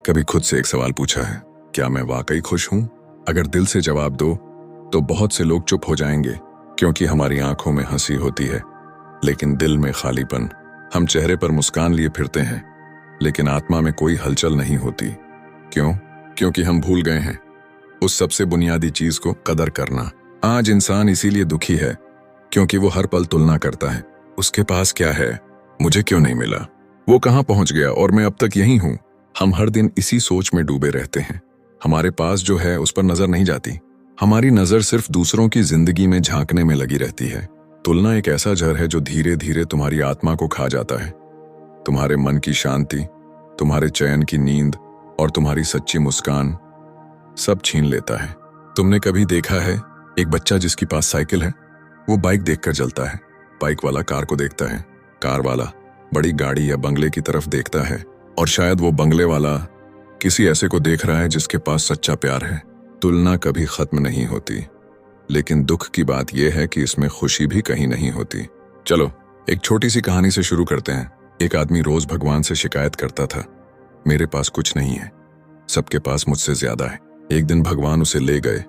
कभी खुद से एक सवाल पूछा है, क्या मैं वाकई खुश हूं? अगर दिल से जवाब दो तो बहुत से लोग चुप हो जाएंगे, क्योंकि हमारी आंखों में हंसी होती है लेकिन दिल में खालीपन। हम चेहरे पर मुस्कान लिए फिरते हैं लेकिन आत्मा में कोई हलचल नहीं होती। क्यों? क्योंकि हम भूल गए हैं उस सबसे बुनियादी चीज को कदर करना। आज इंसान इसीलिए दुखी है क्योंकि वो हर पल तुलना करता है। उसके पास क्या है, मुझे क्यों नहीं मिला? वो कहां पहुंच गया और मैं अब तक यहीं हूं? हम हर दिन इसी सोच में डूबे रहते हैं। हमारे पास जो है उस पर नजर नहीं जाती। हमारी नजर सिर्फ दूसरों की जिंदगी में झांकने में लगी रहती है। तुलना एक ऐसा जहर है जो धीरे धीरे तुम्हारी आत्मा को खा जाता है। तुम्हारे मन की शांति, तुम्हारे चैन की नींद और तुम्हारी सच्ची मुस्कान सब छीन लेता है। तुमने कभी देखा है एक बच्चा जिसके पास साइकिल है, वो बाइक देखकर जलता है। बाइक वाला कार को देखता है, कार वाला बड़ी गाड़ी या बंगले की तरफ देखता है, और शायद वो बंगले वाला किसी ऐसे को देख रहा है जिसके पास सच्चा प्यार है। तुलना कभी खत्म नहीं होती, लेकिन दुख की बात यह है कि इसमें खुशी भी कहीं नहीं होती। चलो एक छोटी सी कहानी से शुरू करते हैं। एक आदमी रोज भगवान से शिकायत करता था, मेरे पास कुछ नहीं है, सबके पास मुझसे ज्यादा है। एक दिन भगवान उसे ले गए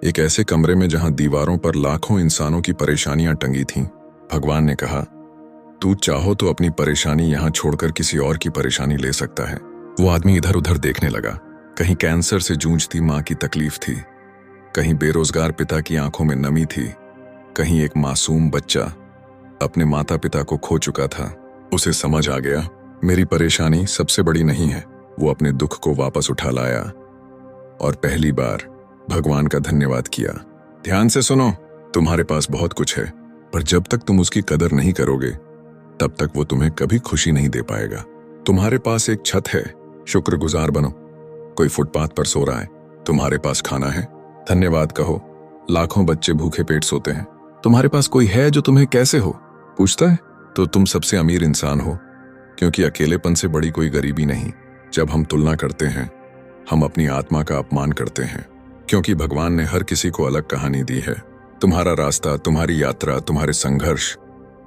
एक ऐसे कमरे में जहां दीवारों पर लाखों इंसानों की परेशानियां टंगी थीं। भगवान ने कहा, तू चाहो तो अपनी परेशानी यहां छोड़कर किसी और की परेशानी ले सकता है। वो आदमी इधर उधर देखने लगा। कहीं कैंसर से जूझती मां की तकलीफ थी, कहीं बेरोजगार पिता की आंखों में नमी थी, कहीं एक मासूम बच्चा अपने माता पिता को खो चुका था। उसे समझ आ गया, मेरी परेशानी सबसे बड़ी नहीं है। वो अपने दुख को वापस उठा लाया और पहली बार भगवान का धन्यवाद किया। ध्यान से सुनो, तुम्हारे पास बहुत कुछ है, पर जब तक तुम उसकी कदर नहीं करोगे तब तक वो तुम्हें कभी खुशी नहीं दे पाएगा। तुम्हारे पास एक छत है, शुक्रगुजार बनो। कोई फुटपाथ पर सो रहा है, तुम्हारे पास खाना है, धन्यवाद कहो। लाखों बच्चे भूखे पेट सोते हैं, तुम्हारे पास कोई है जो तुम्हें कैसे हो पूछता है, तो तुम सबसे अमीर इंसान हो, क्योंकि अकेलेपन से बड़ी कोई गरीबी नहीं। जब हम तुलना करते हैं हम अपनी आत्मा का अपमान करते हैं, क्योंकि भगवान ने हर किसी को अलग कहानी दी है। तुम्हारा रास्ता, तुम्हारी यात्रा, तुम्हारे संघर्ष,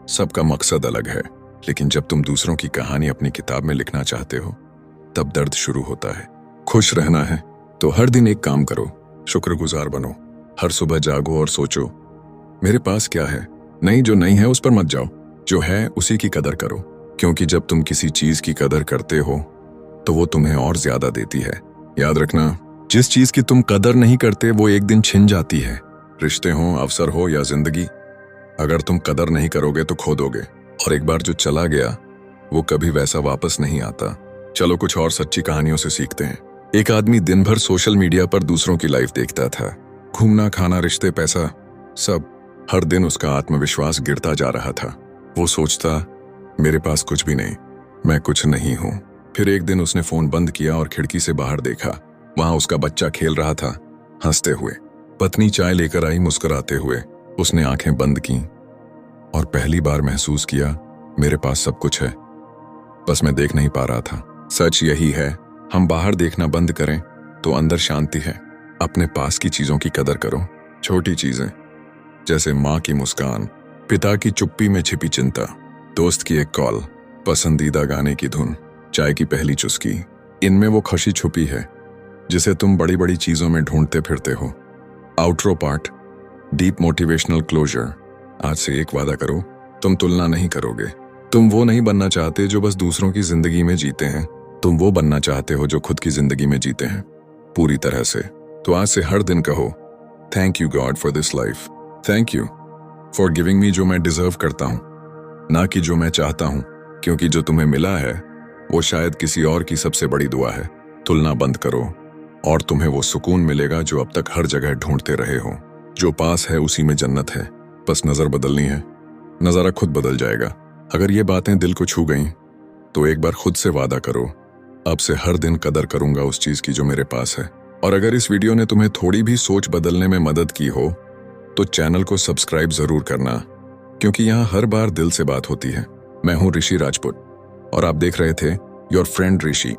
सबका मकसद अलग है। लेकिन जब तुम दूसरों की कहानी अपनी किताब में लिखना चाहते हो तब दर्द शुरू होता है। खुश रहना है तो हर दिन एक काम करो, शुक्रगुजार बनो। हर सुबह जागो और सोचो, मेरे पास क्या है। नहीं, जो नहीं है उस पर मत जाओ, जो है उसी की कदर करो, क्योंकि जब तुम किसी चीज की कदर करते हो तो वो तुम्हें और ज्यादा देती है। याद रखना, जिस चीज की तुम कदर नहीं करते वो एक दिन छिन जाती है। रिश्ते हो, अवसर हो या जिंदगी, अगर तुम कदर नहीं करोगे तो खो दोगे, और एक बार जो चला गया वो कभी वैसा वापस नहीं आता। चलो कुछ और सच्ची कहानियों से सीखते हैं। एक आदमी दिन भर सोशल मीडिया पर दूसरों की लाइफ देखता था। घूमना, खाना, रिश्ते, पैसा, सब। हर दिन उसका आत्मविश्वास गिरता जा रहा था। वो सोचता, मेरे पास कुछ भी नहीं, मैं कुछ नहीं हूं। फिर एक दिन उसने फोन बंद किया और खिड़की से बाहर देखा। वहां उसका बच्चा खेल रहा था, हंसते हुए। पत्नी चाय लेकर आई मुस्कुराते हुए। उसने आंखें बंद की और पहली बार महसूस किया, मेरे पास सब कुछ है, बस मैं देख नहीं पा रहा था। सच यही है, हम बाहर देखना बंद करें तो अंदर शांति है। अपने पास की चीजों की कदर करो। छोटी चीजें जैसे माँ की मुस्कान, पिता की चुप्पी में छिपी चिंता, दोस्त की एक कॉल, पसंदीदा गाने की धुन, चाय की पहली चुस्की, इनमें वो खुशी छुपी है जिसे तुम बड़ी बड़ी चीजों में ढूंढते फिरते हो। Outro part, deep motivational closure. आज से एक वादा करो, तुम तुलना नहीं करोगे। तुम वो नहीं बनना चाहते जो बस दूसरों की जिंदगी में जीते हैं, तुम वो बनना चाहते हो जो खुद की जिंदगी में जीते हैं पूरी तरह से। तो आज से हर दिन कहो, thank you God for this life, thank you for giving me जो मैं डिजर्व करता हूं, ना कि जो मैं चाहता हूं, क्योंकि जो तुम्हें मिला है वो शायद किसी और की सबसे बड़ी दुआ है। तुलना बंद करो और तुम्हें वो सुकून मिलेगा जो अब तक हर जगह ढूंढते रहे हो। जो पास है उसी में जन्नत है, बस नजर बदलनी है, नजारा खुद बदल जाएगा। अगर ये बातें दिल को छू गईं तो एक बार खुद से वादा करो, अब से हर दिन कदर करूंगा उस चीज की जो मेरे पास है। और अगर इस वीडियो ने तुम्हें थोड़ी भी सोच बदलने में मदद की हो तो चैनल को सब्सक्राइब जरूर करना, क्योंकि यहाँ हर बार दिल से बात होती है। मैं हूं ऋषि राजपूत और आप देख रहे थे योर फ्रेंड ऋषि।